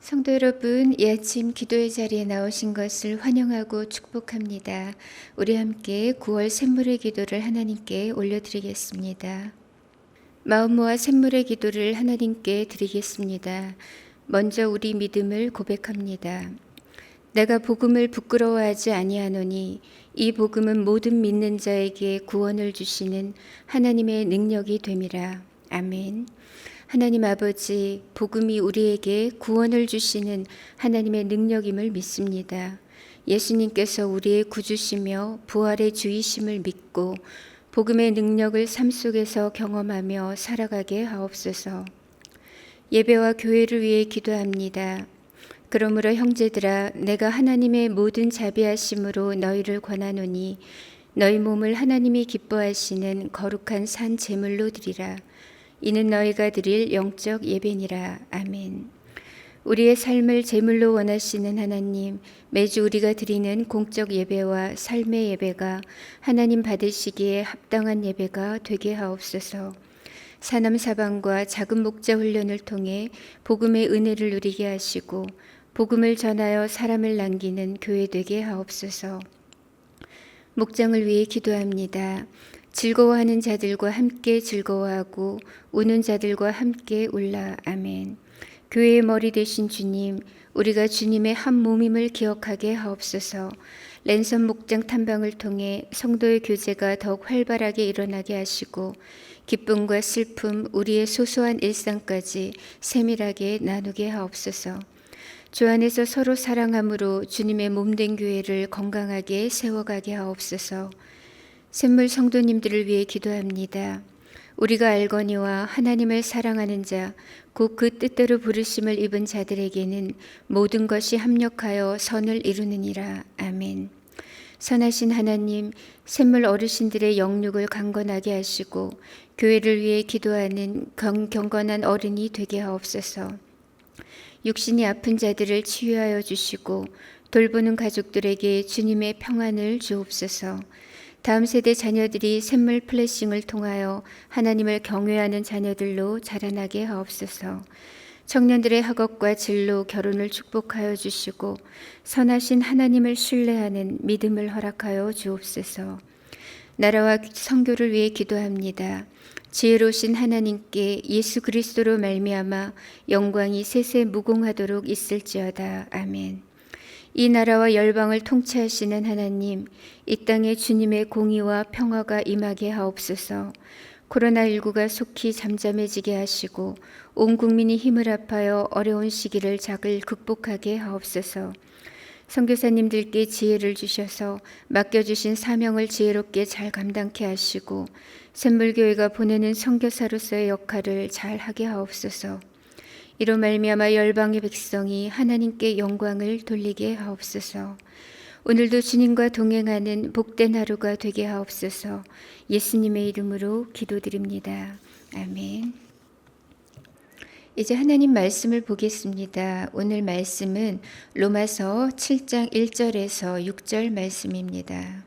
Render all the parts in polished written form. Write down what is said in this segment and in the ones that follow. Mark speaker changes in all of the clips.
Speaker 1: 성도 여러분, 이 아침 기도의 자리에 나오신 것을 환영하고 축복합니다. 우리 함께 9월 샘물의 기도를 하나님께 올려드리겠습니다. 마음 모아 샘물의 기도를 하나님께 드리겠습니다. 먼저 우리 믿음을 고백합니다. 내가 복음을 부끄러워하지 아니하노니 이 복음은 모든 믿는 자에게 구원을 주시는 하나님의 능력이 됨이라. 아멘. 하나님 아버지, 복음이 우리에게 구원을 주시는 하나님의 능력임을 믿습니다. 예수님께서 우리의 구주시며 부활의 주이심을 믿고 복음의 능력을 삶 속에서 경험하며 살아가게 하옵소서. 예배와 교회를 위해 기도합니다. 그러므로 형제들아, 내가 하나님의 모든 자비하심으로 너희를 권하노니 너희 몸을 하나님이 기뻐하시는 거룩한 산 제물로 드리라. 이는 너희가 드릴 영적 예배니라. 아멘. 우리의 삶을 제물로 원하시는 하나님, 매주 우리가 드리는 공적 예배와 삶의 예배가 하나님 받으시기에 합당한 예배가 되게 하옵소서. 사남사방과 작은 목자 훈련을 통해 복음의 은혜를 누리게 하시고 복음을 전하여 사람을 남기는 교회 되게 하옵소서. 목장을 위해 기도합니다. 즐거워하는 자들과 함께 즐거워하고 우는 자들과 함께 울라. 아멘. 교회의 머리 되신 주님, 우리가 주님의 한 몸임을 기억하게 하옵소서. 랜선 목장 탐방을 통해 성도의 교제가 더욱 활발하게 일어나게 하시고 기쁨과 슬픔, 우리의 소소한 일상까지 세밀하게 나누게 하옵소서. 주 안에서 서로 사랑함으로 주님의 몸된 교회를 건강하게 세워가게 하옵소서. 샘물 성도님들을 위해 기도합니다. 우리가 알거니와 하나님을 사랑하는 자, 곧 그 뜻대로 부르심을 입은 자들에게는 모든 것이 합력하여 선을 이루느니라. 아멘. 선하신 하나님, 샘물 어르신들의 영육을 강건하게 하시고 교회를 위해 기도하는 경건한 어른이 되게 하옵소서. 육신이 아픈 자들을 치유하여 주시고 돌보는 가족들에게 주님의 평안을 주옵소서. 다음 세대 자녀들이 샘물 플래싱을 통하여 하나님을 경외하는 자녀들로 자라나게 하옵소서. 청년들의 학업과 진로, 결혼을 축복하여 주시고 선하신 하나님을 신뢰하는 믿음을 허락하여 주옵소서. 나라와 선교를 위해 기도합니다. 지혜로우신 하나님께 예수 그리스도로 말미암아 영광이 세세 무궁하도록 있을지어다. 아멘. 이 나라와 열방을 통치하시는 하나님, 이 땅에 주님의 공의와 평화가 임하게 하옵소서. 코로나19가 속히 잠잠해지게 하시고 온 국민이 힘을 합하여 어려운 시기를 작을 극복하게 하옵소서. 선교사님들께 지혜를 주셔서 맡겨주신 사명을 지혜롭게 잘 감당케 하시고 샘물교회가 보내는 선교사로서의 역할을 잘 하게 하옵소서. 이로 말미암아 열방의 백성이 하나님께 영광을 돌리게 하옵소서. 오늘도 주님과 동행하는 복된 하루가 되게 하옵소서. 예수님의 이름으로 기도드립니다. 아멘. 이제 하나님 말씀을 보겠습니다. 오늘 말씀은 로마서 7장 1절에서 6절 말씀입니다.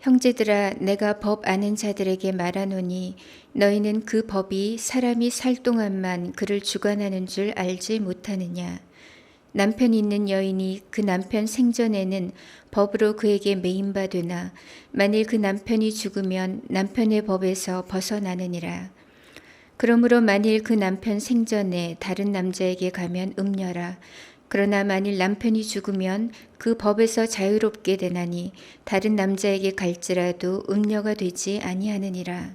Speaker 1: 형제들아, 내가 법 아는 자들에게 말하노니 너희는 그 법이 사람이 살 동안만 그를 주관하는 줄 알지 못하느냐. 남편 있는 여인이 그 남편 생전에는 법으로 그에게 매인바 되나 만일 그 남편이 죽으면 남편의 법에서 벗어나느니라. 그러므로 만일 그 남편 생전에 다른 남자에게 가면 음녀라. 그러나 만일 남편이 죽으면 그 법에서 자유롭게 되나니 다른 남자에게 갈지라도 음녀가 되지 아니하느니라.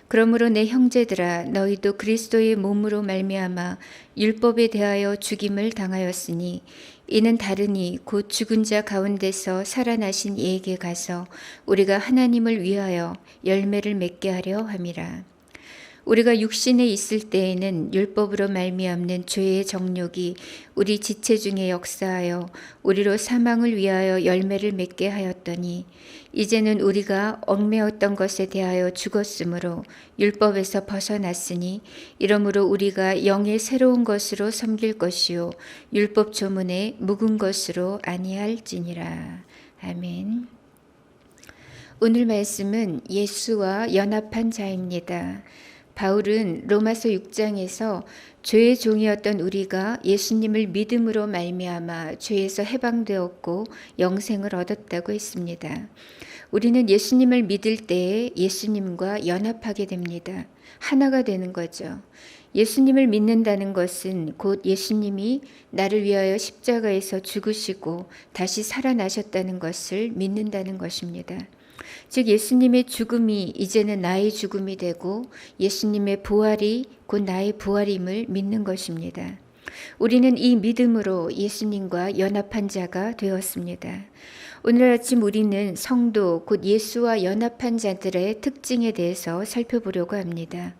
Speaker 1: 그러므로 내 형제들아, 너희도 그리스도의 몸으로 말미암아 율법에 대하여 죽임을 당하였으니 이는 다르니 곧 죽은 자 가운데서 살아나신 이에게 가서 우리가 하나님을 위하여 열매를 맺게 하려 함이라. 우리가 육신에 있을 때에는 율법으로 말미암는 죄의 정욕이 우리 지체 중에 역사하여 우리로 사망을 위하여 열매를 맺게 하였더니 이제는 우리가 얽매었던 것에 대하여 죽었으므로 율법에서 벗어났으니 이러므로 우리가 영의 새로운 것으로 섬길 것이요 율법 조문에 묵은 것으로 아니할지니라. 아멘. 오늘 말씀은 예수와 연합한 자입니다. 바울은 로마서 6장에서 죄의 종이었던 우리가 예수님을 믿음으로 말미암아 죄에서 해방되었고 영생을 얻었다고 했습니다. 우리는 예수님을 믿을 때에 예수님과 연합하게 됩니다. 하나가 되는 거죠. 예수님을 믿는다는 것은 곧 예수님이 나를 위하여 십자가에서 죽으시고 다시 살아나셨다는 것을 믿는다는 것입니다. 즉 예수님의 죽음이 이제는 나의 죽음이 되고 예수님의 부활이 곧 나의 부활임을 믿는 것입니다. 우리는 이 믿음으로 예수님과 연합한 자가 되었습니다. 오늘 아침 우리는 성도 곧 예수와 연합한 자들의 특징에 대해서 살펴보려고 합니다.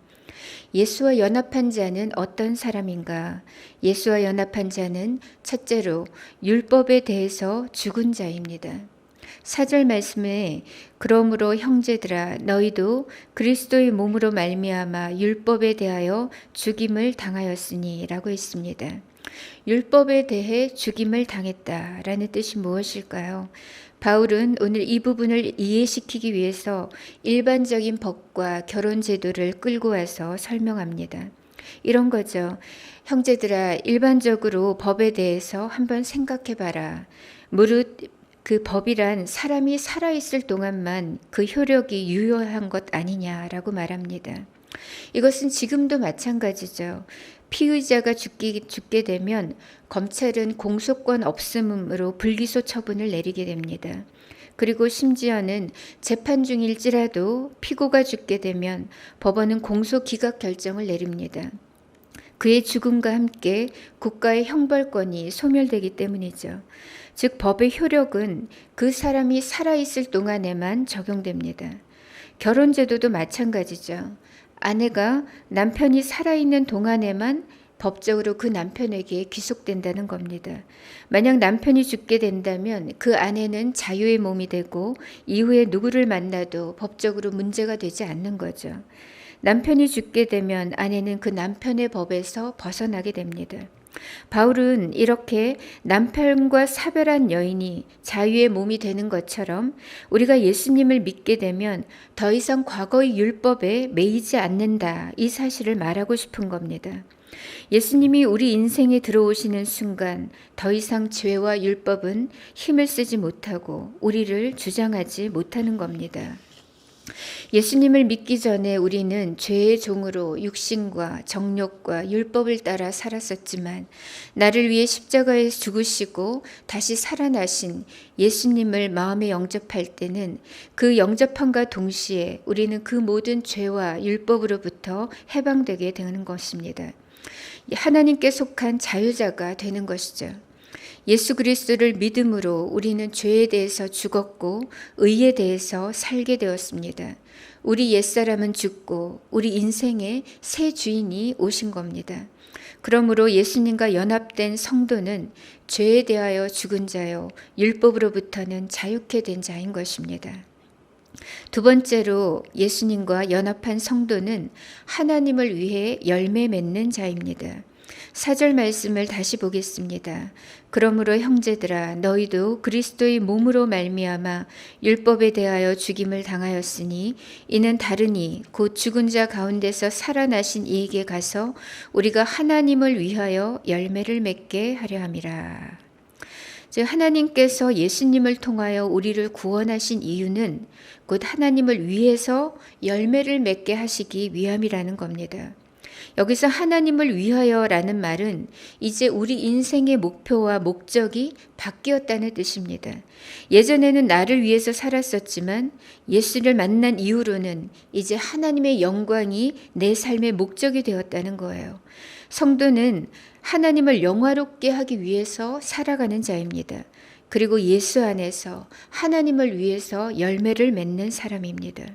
Speaker 1: 예수와 연합한 자는 어떤 사람인가? 예수와 연합한 자는 첫째로 율법에 대해서 죽은 자입니다. 4절 말씀에 그러므로 형제들아 너희도 그리스도의 몸으로 말미암아 율법에 대하여 죽임을 당하였으니 라고 했습니다. 율법에 대해 죽임을 당했다라는 뜻이 무엇일까요? 바울은 오늘 이 부분을 이해시키기 위해서 일반적인 법과 결혼 제도를 끌고 와서 설명합니다. 이런 거죠. 형제들아 일반적으로 법에 대해서 한번 생각해 봐라. 무릇 그 법이란 사람이 살아있을 동안만 그 효력이 유효한 것 아니냐라고 말합니다. 이것은 지금도 마찬가지죠. 피의자가 죽게 되면 검찰은 공소권 없음으로 불기소 처분을 내리게 됩니다. 그리고 심지어는 재판 중일지라도 피고가 죽게 되면 법원은 공소 기각 결정을 내립니다. 그의 죽음과 함께 국가의 형벌권이 소멸되기 때문이죠. 즉 법의 효력은 그 사람이 살아있을 동안에만 적용됩니다. 결혼제도도 마찬가지죠. 아내가 남편이 살아있는 동안에만 법적으로 그 남편에게 귀속된다는 겁니다. 만약 남편이 죽게 된다면 그 아내는 자유의 몸이 되고 이후에 누구를 만나도 법적으로 문제가 되지 않는 거죠. 남편이 죽게 되면 아내는 그 남편의 법에서 벗어나게 됩니다. 바울은 이렇게 남편과 사별한 여인이 자유의 몸이 되는 것처럼 우리가 예수님을 믿게 되면 더 이상 과거의 율법에 매이지 않는다, 이 사실을 말하고 싶은 겁니다. 예수님이 우리 인생에 들어오시는 순간 더 이상 죄와 율법은 힘을 쓰지 못하고 우리를 주장하지 못하는 겁니다. 예수님을 믿기 전에 우리는 죄의 종으로 육신과 정욕과 율법을 따라 살았었지만 나를 위해 십자가에 죽으시고 다시 살아나신 예수님을 마음에 영접할 때는 그 영접함과 동시에 우리는 그 모든 죄와 율법으로부터 해방되게 되는 것입니다. 하나님께 속한 자유자가 되는 것이죠. 예수 그리스도를 믿음으로 우리는 죄에 대해서 죽었고 의에 대해서 살게 되었습니다. 우리 옛사람은 죽고 우리 인생의 새 주인이 오신 겁니다. 그러므로 예수님과 연합된 성도는 죄에 대하여 죽은 자요 율법으로부터는 자유케 된 자인 것입니다. 두 번째로 예수님과 연합한 성도는 하나님을 위해 열매 맺는 자입니다. 4절 말씀을 다시 보겠습니다. 그러므로 형제들아 너희도 그리스도의 몸으로 말미암아 율법에 대하여 죽임을 당하였으니 이는 다르니 곧 죽은 자 가운데서 살아나신 이에게 가서 우리가 하나님을 위하여 열매를 맺게 하려 함이라. 즉 하나님께서 예수님을 통하여 우리를 구원하신 이유는 곧 하나님을 위해서 열매를 맺게 하시기 위함이라는 겁니다. 여기서 하나님을 위하여라는 말은 이제 우리 인생의 목표와 목적이 바뀌었다는 뜻입니다. 예전에는 나를 위해서 살았었지만 예수를 만난 이후로는 이제 하나님의 영광이 내 삶의 목적이 되었다는 거예요. 성도는 하나님을 영화롭게 하기 위해서 살아가는 자입니다. 그리고 예수 안에서 하나님을 위해서 열매를 맺는 사람입니다.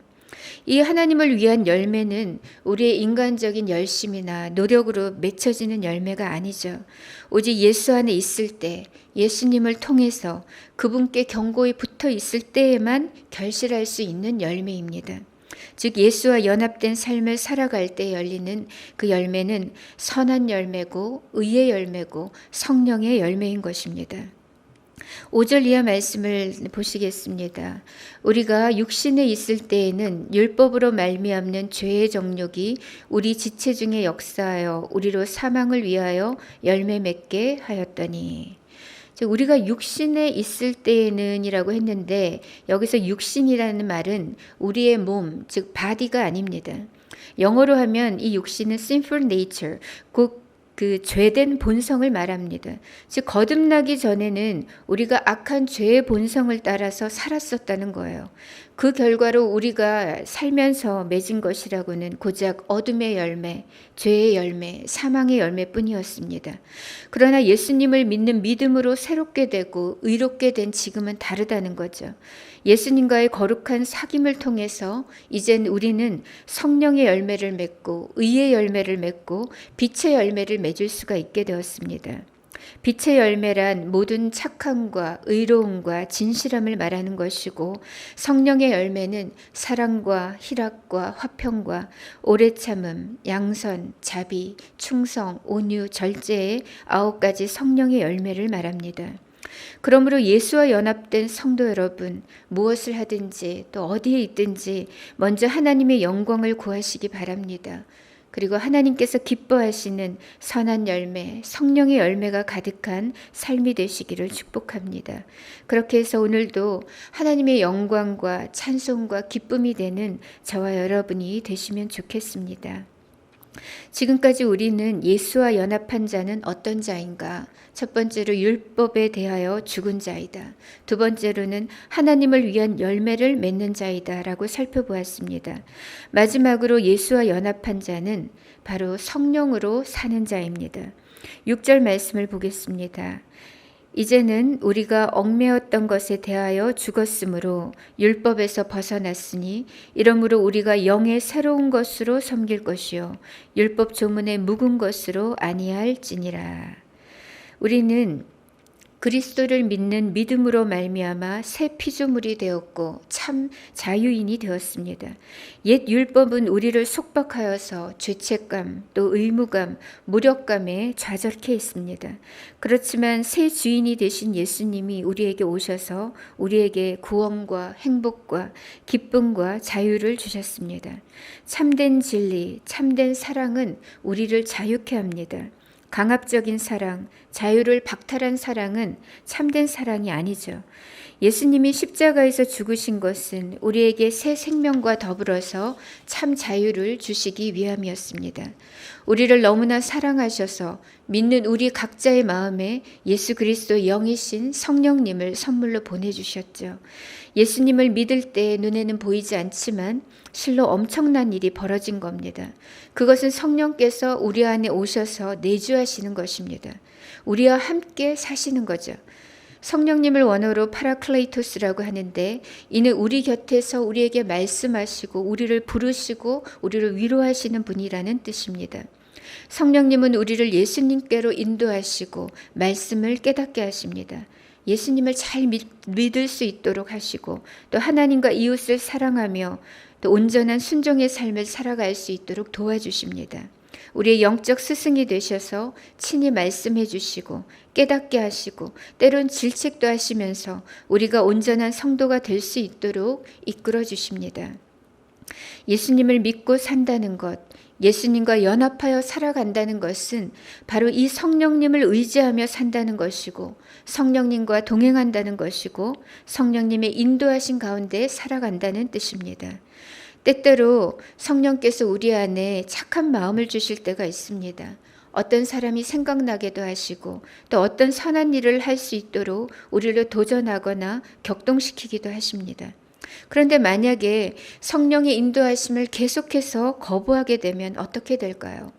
Speaker 1: 이 하나님을 위한 열매는 우리의 인간적인 열심이나 노력으로 맺혀지는 열매가 아니죠. 오직 예수 안에 있을 때, 예수님을 통해서 그분께 견고히 붙어 있을 때에만 결실할 수 있는 열매입니다. 즉 예수와 연합된 삶을 살아갈 때 열리는 그 열매는 선한 열매고 의의 열매고 성령의 열매인 것입니다. 5절 이하 말씀을 보시겠습니다. 우리가 육신에 있을 때에는 율법으로 말미암는 죄의 정욕이 우리 지체 중에 역사하여 우리로 사망을 위하여 열매 맺게 하였더니. 우리가 육신에 있을 때에는이라고 했는데 여기서 육신이라는 말은 우리의 몸, 즉 body가 아닙니다. 영어로 하면 이 육신은 sinful nature, 곧 그 죄된 본성을 말합니다. 즉 거듭나기 전에는 우리가 악한 죄의 본성을 따라서 살았었다는 거예요. 그 결과로 우리가 살면서 맺은 것이라고는 고작 어둠의 열매, 죄의 열매, 사망의 열매뿐이었습니다. 그러나 예수님을 믿는 믿음으로 새롭게 되고 의롭게 된 지금은 다르다는 거죠. 예수님과의 거룩한 사귐을 통해서 이젠 우리는 성령의 열매를 맺고 의의 열매를 맺고 빛의 열매를 맺을 수가 있게 되었습니다. 빛의 열매란 모든 착함과 의로움과 진실함을 말하는 것이고 성령의 열매는 사랑과 희락과 화평과 오래 참음, 양선, 자비, 충성, 온유, 절제의 9가지 성령의 열매를 말합니다. 그러므로 예수와 연합된 성도 여러분, 무엇을 하든지 또 어디에 있든지 먼저 하나님의 영광을 구하시기 바랍니다. 그리고 하나님께서 기뻐하시는 선한 열매, 성령의 열매가 가득한 삶이 되시기를 축복합니다. 그렇게 해서 오늘도 하나님의 영광과 찬송과 기쁨이 되는 저와 여러분이 되시면 좋겠습니다. 지금까지 우리는 예수와 연합한 자는 어떤 자인가? 첫 번째로 율법에 대하여 죽은 자이다. 두 번째로는 하나님을 위한 열매를 맺는 자이다 라고 살펴보았습니다. 마지막으로 예수와 연합한 자는 바로 성령으로 사는 자입니다. 6절 말씀을 보겠습니다. 이제는 우리가 얽매였던 것에 대하여 죽었으므로 율법에서 벗어났으니 이러므로 우리가 영의 새로운 것으로 섬길 것이요 율법 조문의 묵은 것으로 아니할지니라. 우리는 그리스도를 믿는 믿음으로 말미암아 새 피조물이 되었고 참 자유인이 되었습니다. 옛 율법은 우리를 속박하여서 죄책감, 또 의무감, 무력감에 좌절케 했습니다. 그렇지만 새 주인이 되신 예수님이 우리에게 오셔서 우리에게 구원과 행복과 기쁨과 자유를 주셨습니다. 참된 진리, 참된 사랑은 우리를 자유케 합니다. 강압적인 사랑, 자유를 박탈한 사랑은 참된 사랑이 아니죠. 예수님이 십자가에서 죽으신 것은 우리에게 새 생명과 더불어서 참 자유를 주시기 위함이었습니다. 우리를 너무나 사랑하셔서 믿는 우리 각자의 마음에 예수 그리스도 영이신 성령님을 선물로 보내주셨죠. 예수님을 믿을 때 눈에는 보이지 않지만 실로 엄청난 일이 벌어진 겁니다. 그것은 성령께서 우리 안에 오셔서 내주하시는 것입니다. 우리와 함께 사시는 거죠. 성령님을 원어로 파라클레이토스라고 하는데 이는 우리 곁에서 우리에게 말씀하시고 우리를 부르시고 우리를 위로하시는 분이라는 뜻입니다. 성령님은 우리를 예수님께로 인도하시고 말씀을 깨닫게 하십니다. 예수님을 잘 믿을 수 있도록 하시고 또 하나님과 이웃을 사랑하며 또 온전한 순종의 삶을 살아갈 수 있도록 도와주십니다. 우리의 영적 스승이 되셔서 친히 말씀해 주시고 깨닫게 하시고 때론 질책도 하시면서 우리가 온전한 성도가 될 수 있도록 이끌어 주십니다. 예수님을 믿고 산다는 것, 예수님과 연합하여 살아간다는 것은 바로 이 성령님을 의지하며 산다는 것이고 성령님과 동행한다는 것이고 성령님의 인도하신 가운데 살아간다는 뜻입니다. 때때로 성령께서 우리 안에 착한 마음을 주실 때가 있습니다. 어떤 사람이 생각나게도 하시고 또 어떤 선한 일을 할 수 있도록 우리를 도전하거나 격동시키기도 하십니다. 그런데 만약에 성령의 인도하심을 계속해서 거부하게 되면 어떻게 될까요?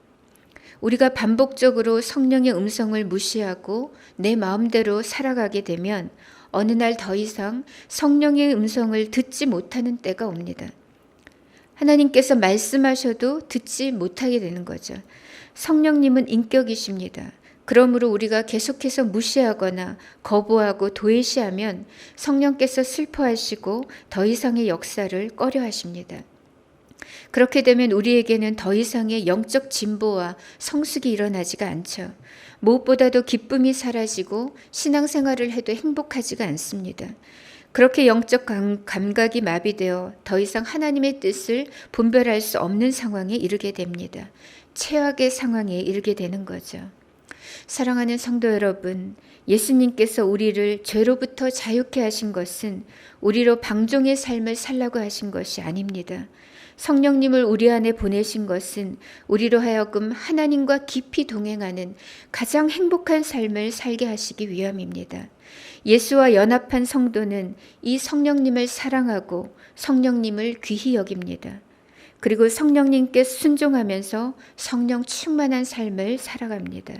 Speaker 1: 우리가 반복적으로 성령의 음성을 무시하고 내 마음대로 살아가게 되면 어느 날 더 이상 성령의 음성을 듣지 못하는 때가 옵니다. 하나님께서 말씀하셔도 듣지 못하게 되는 거죠. 성령님은 인격이십니다. 그러므로 우리가 계속해서 무시하거나 거부하고 도외시하면 성령께서 슬퍼하시고 더 이상의 역사를 꺼려 하십니다. 그렇게 되면 우리에게는 더 이상의 영적 진보와 성숙이 일어나지가 않죠. 무엇보다도 기쁨이 사라지고 신앙생활을 해도 행복하지가 않습니다. 그렇게 영적 감각이 마비되어 더 이상 하나님의 뜻을 분별할 수 없는 상황에 이르게 됩니다. 최악의 상황에 이르게 되는 거죠. 사랑하는 성도 여러분, 예수님께서 우리를 죄로부터 자유케 하신 것은 우리로 방종의 삶을 살라고 하신 것이 아닙니다. 성령님을 우리 안에 보내신 것은 우리로 하여금 하나님과 깊이 동행하는 가장 행복한 삶을 살게 하시기 위함입니다. 예수와 연합한 성도는 이 성령님을 사랑하고 성령님을 귀히 여깁니다. 그리고 성령님께 순종하면서 성령 충만한 삶을 살아갑니다.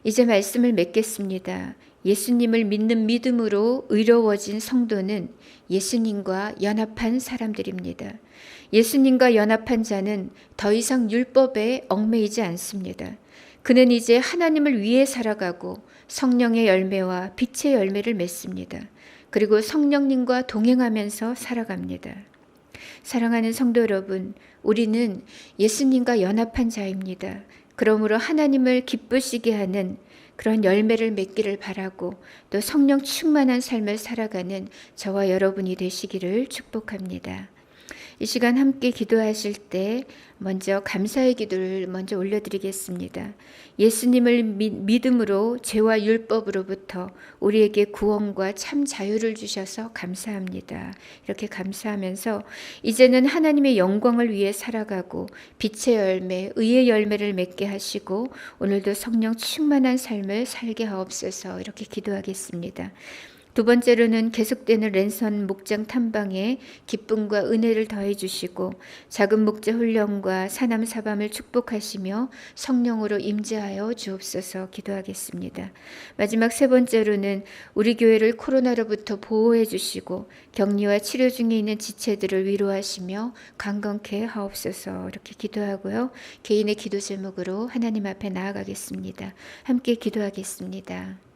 Speaker 1: 이제 말씀을 맺겠습니다. 예수님을 믿는 믿음으로 의로워진 성도는 예수님과 연합한 사람들입니다. 예수님과 연합한 자는 더 이상 율법에 얽매이지 않습니다. 그는 이제 하나님을 위해 살아가고 성령의 열매와 빛의 열매를 맺습니다. 그리고 성령님과 동행하면서 살아갑니다. 사랑하는 성도 여러분, 우리는 예수님과 연합한 자입니다. 그러므로 하나님을 기쁘시게 하는 그런 열매를 맺기를 바라고 또 성령 충만한 삶을 살아가는 저와 여러분이 되시기를 축복합니다. 이 시간 함께 기도하실 때 먼저 감사의 기도를 먼저 올려드리겠습니다. 예수님을 믿음으로 죄와 율법으로부터 우리에게 구원과 참 자유를 주셔서 감사합니다. 이렇게 감사하면서 이제는 하나님의 영광을 위해 살아가고 빛의 열매, 의의 열매를 맺게 하시고 오늘도 성령 충만한 삶을 살게 하옵소서 이렇게 기도하겠습니다. 두 번째로는 계속되는 랜선 목장 탐방에 기쁨과 은혜를 더해 주시고 작은 목자 훈련과 사남 사밤을 축복하시며 성령으로 임재하여 주옵소서 기도하겠습니다. 마지막 세 번째로는 우리 교회를 코로나로부터 보호해 주시고 격리와 치료 중에 있는 지체들을 위로하시며 강건케 하옵소서 이렇게 기도하고요. 개인의 기도 제목으로 하나님 앞에 나아가겠습니다. 함께 기도하겠습니다.